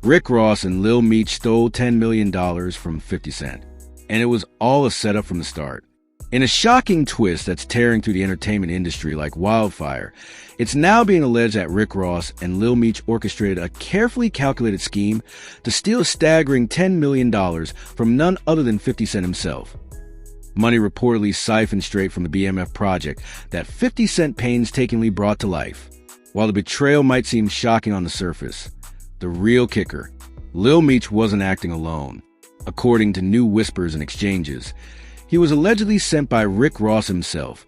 Rick Ross and Lil Meech stole $10 million from 50 Cent, and it was all a setup from the start. In a shocking twist that's tearing through the entertainment industry like wildfire, it's now being alleged that Rick Ross and Lil Meech orchestrated a carefully calculated scheme to steal a staggering $10 million from none other than 50 Cent himself. Money reportedly siphoned straight from the BMF project that 50 Cent painstakingly brought to life. While the betrayal might seem shocking on the surface, the real kicker, Lil Meech wasn't acting alone. According to new whispers and exchanges, he was allegedly sent by Rick Ross himself,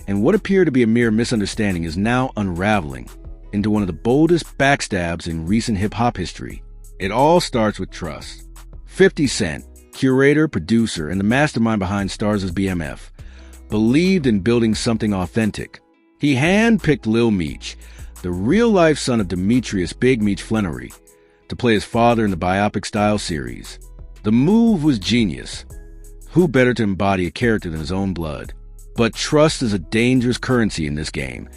and what appeared to be a mere misunderstanding is now unraveling into one of the boldest backstabs in recent hip-hop history. It all starts with trust. 50 Cent, curator, producer, and the mastermind behind Stars' BMF, believed in building something authentic. He handpicked Lil Meech, the real-life son of Demetrius Big Meech Flannery, to play his father in the biopic-style series. The move was genius. Who better to embody a character than his own blood? But trust is a dangerous currency in this game,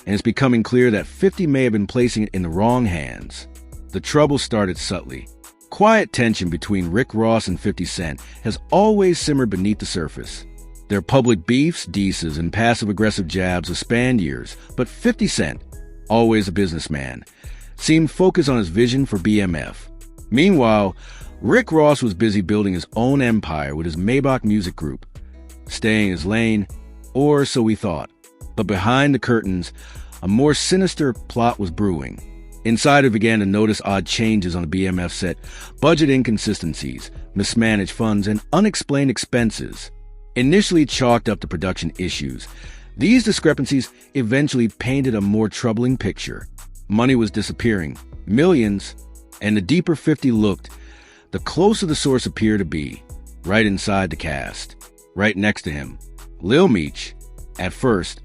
and it's becoming clear that 50 may have been placing it in the wrong hands. The trouble started subtly. Quiet tension between Rick Ross and 50 Cent has always simmered beneath the surface. Their public beefs, dices, and passive-aggressive jabs have spanned years, but 50 Cent, always a businessman, seemed focused on his vision for BMF. Meanwhile, Rick Ross was busy building his own empire with his Maybach music group, staying in his lane, or so we thought. But behind the curtains, a more sinister plot was brewing. Insiders began to notice odd changes on the BMF set, budget inconsistencies, mismanaged funds, and unexplained expenses. Initially chalked up to production issues, these discrepancies eventually painted a more troubling picture. Money was disappearing, millions, and the deeper 50 looked, the closer the source appeared to be, right inside the cast, right next to him. Lil Meech. At first,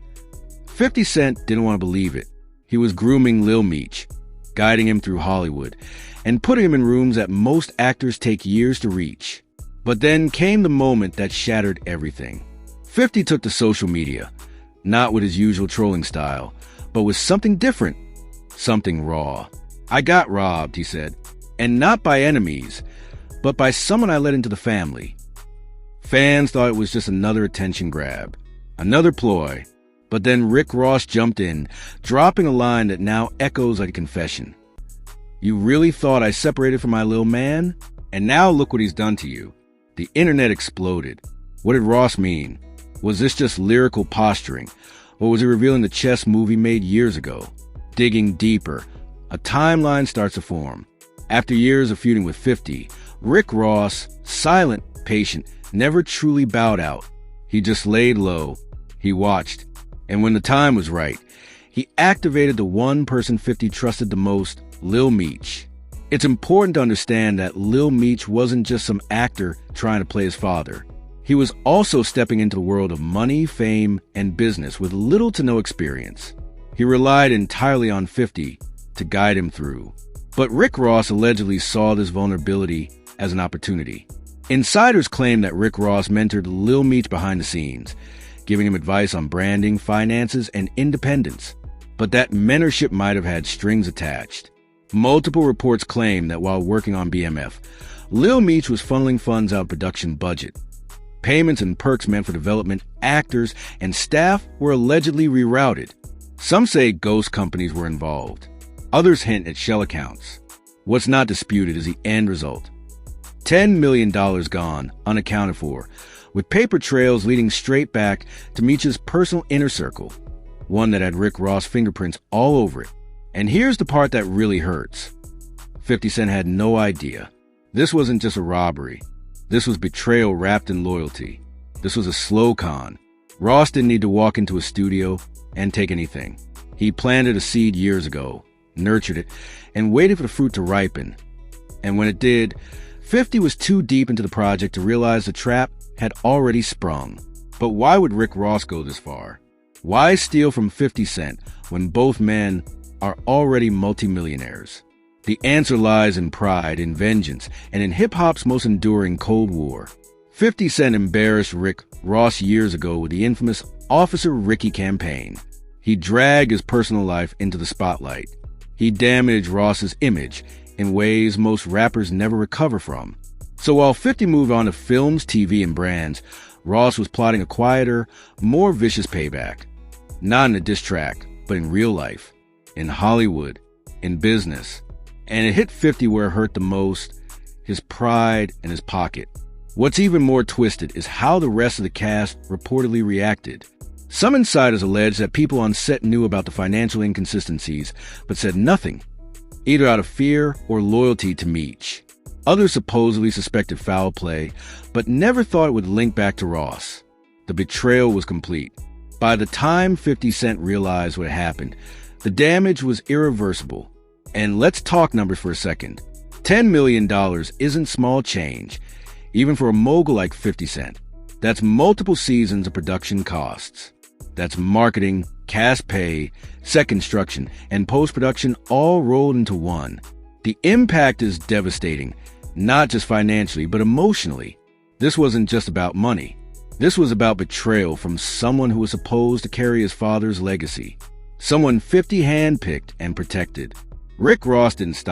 50 Cent didn't want to believe it. He was grooming Lil Meech, guiding him through Hollywood, and putting him in rooms that most actors take years to reach. But then came the moment that shattered everything. 50 took to social media, not with his usual trolling style, but with something different, something raw. "I got robbed," he said, "and not by enemies, but by someone I let into the family." Fans thought it was just another attention grab, another ploy. But then Rick Ross jumped in, dropping a line that now echoes like a confession. "You really thought I separated from my little man? And now look what he's done to you." The internet exploded. What did Ross mean? Was this just lyrical posturing? Or was he revealing the chess move he made years ago? Digging deeper, a timeline starts to form. After years of feuding with 50, Rick Ross, silent, patient, never truly bowed out. He just laid low. He watched. And when the time was right, he activated the one person 50 trusted the most, Lil Meech. It's important to understand that Lil Meech wasn't just some actor trying to play his father. He was also stepping into the world of money, fame, and business with little to no experience. He relied entirely on 50 to guide him through. But Rick Ross allegedly saw this vulnerability as an opportunity. Insiders claim that Rick Ross mentored Lil Meech behind the scenes, giving him advice on branding, finances, and independence. But that mentorship might have had strings attached. Multiple reports claim that while working on BMF, Lil Meech was funneling funds out of production budget. Payments and perks meant for development, actors, and staff were allegedly rerouted. Some say ghost companies were involved. Others hint at shell accounts. What's not disputed is the end result. $10 million gone, unaccounted for, with paper trails leading straight back to Meech's personal inner circle, one that had Rick Ross fingerprints all over it. And here's the part that really hurts. 50 Cent had no idea. This wasn't just a robbery. This was betrayal wrapped in loyalty. This was a slow con. Ross didn't need to walk into a studio and take anything. He planted a seed years ago, nurtured it, and waited for the fruit to ripen. And when it did, 50 was too deep into the project to realize the trap had already sprung. But why would Rick Ross go this far? Why steal from 50 Cent when both men are already multimillionaires? The answer lies in pride, in vengeance, and in hip-hop's most enduring Cold War. 50 Cent embarrassed Rick Ross years ago with the infamous Officer Ricky campaign. He dragged his personal life into the spotlight. He damaged Ross's image, in ways most rappers never recover from. So while 50 moved on to films, TV, and brands, Ross was plotting a quieter, more vicious payback. Not in a diss track, but in real life, in Hollywood, in business. And it hit 50 where it hurt the most, his pride and his pocket. What's even more twisted is how the rest of the cast reportedly reacted. Some insiders allege that people on set knew about the financial inconsistencies, but said nothing, either out of fear or loyalty to Meech. Others supposedly suspected foul play, but never thought it would link back to Ross. The betrayal was complete. By the time 50 Cent realized what happened, the damage was irreversible. And let's talk numbers for a second. $10 million isn't small change, even for a mogul like 50 Cent. That's multiple seasons of production costs. That's marketing, cast pay, set construction, and post-production all rolled into one. The impact is devastating, not just financially, but emotionally. This wasn't just about money. This was about betrayal from someone who was supposed to carry his father's legacy. Someone 50 handpicked and protected. Rick Ross didn't stop.